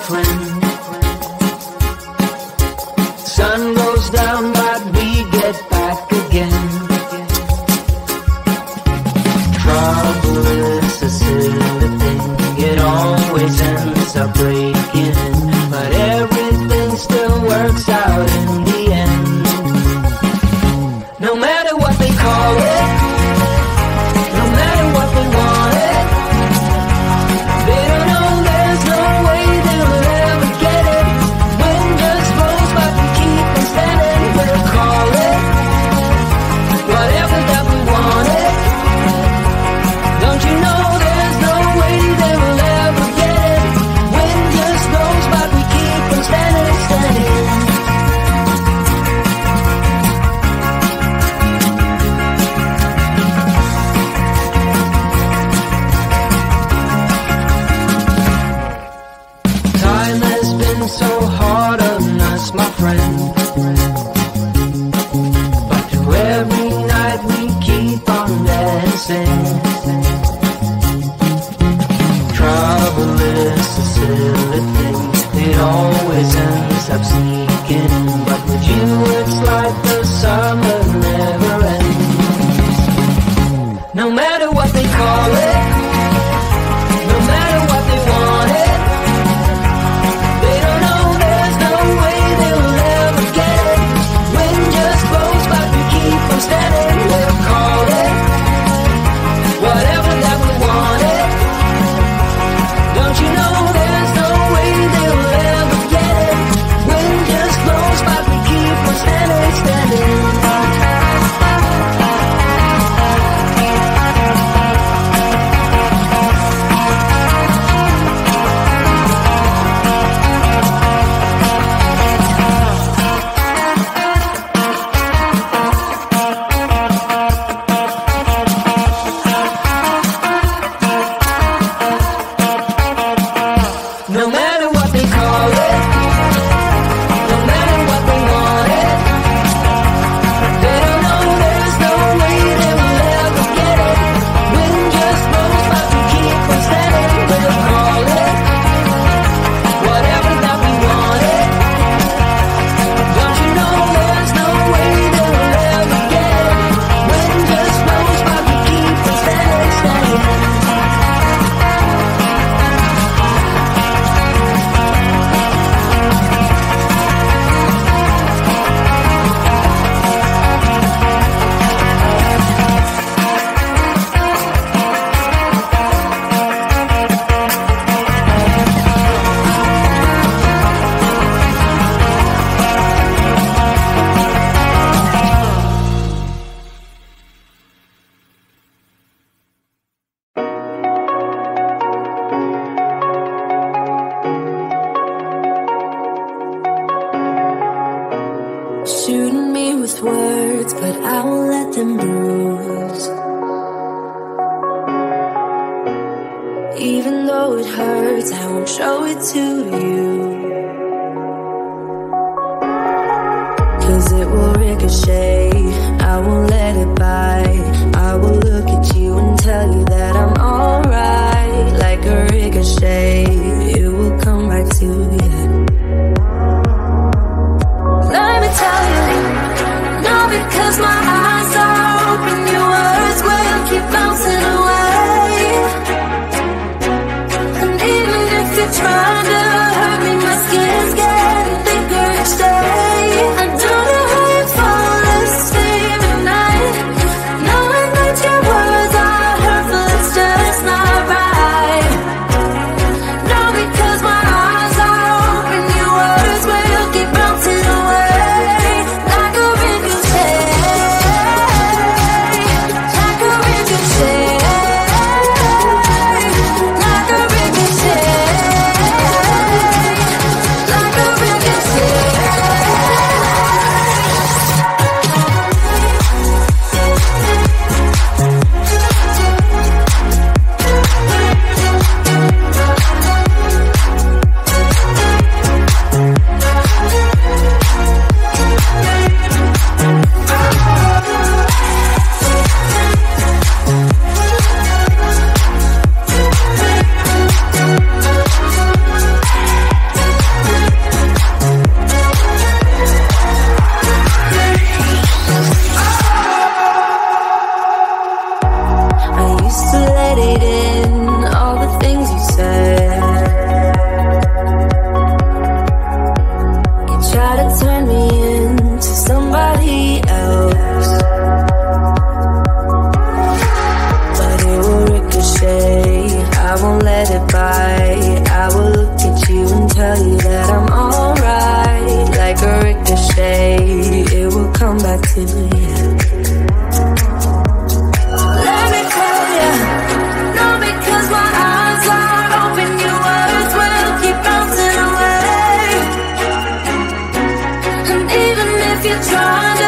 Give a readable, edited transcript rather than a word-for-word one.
friend. Sun goes down but we get back again. Trouble is a silly thing, it always ends up breaking, but everything still works out in the end. No matter what they call it, no matter what they want it, they don't know there's no way they'll ever get it. Wind just blows but we keep on standing. We'll call it whatever that we want it. Don't you know there's no way they will ever get it. Wind just blows but we keep on standing, standing. Time has been so hard on us, my friend, but through every night we keep on dancing. Trouble is a silly thing, it always ends up sneaking in, but with you it's like the summer never ends. No matter what they call it, no matter what they want it, they don't know there's no way they'll ever get it. Wind just blows but we keep on standing. We'll call it whatever that we want it. Don't you know there's no way they'll ever get it. Wind just blows but we keep on standing, standing. No matter what they call it, no matter what they want it, they don't know there's no way they will ever get it. Wind just blows but we keep on standing. We'll call it whatever that we want it. Don't you know there's no way they will ever get it. Wind just blows but we keep on standing, standing. Shooting me with words, but I won't let them bruise. Even though it hurts, I won't show it to you. 'Cause it will ricochet, I won't let it bite. I will look at you and tell you that I'm alright. Like a ricochet, it will come back to you. Let me tell you, not because my eyes are open, your words will keep bouncing away. And even if you're trying to hurt me, my skin's getting thicker each day. I don't know how you fall asleep at night, knowing that your words are hurtful, it's just not right. Not because my eyes are if you try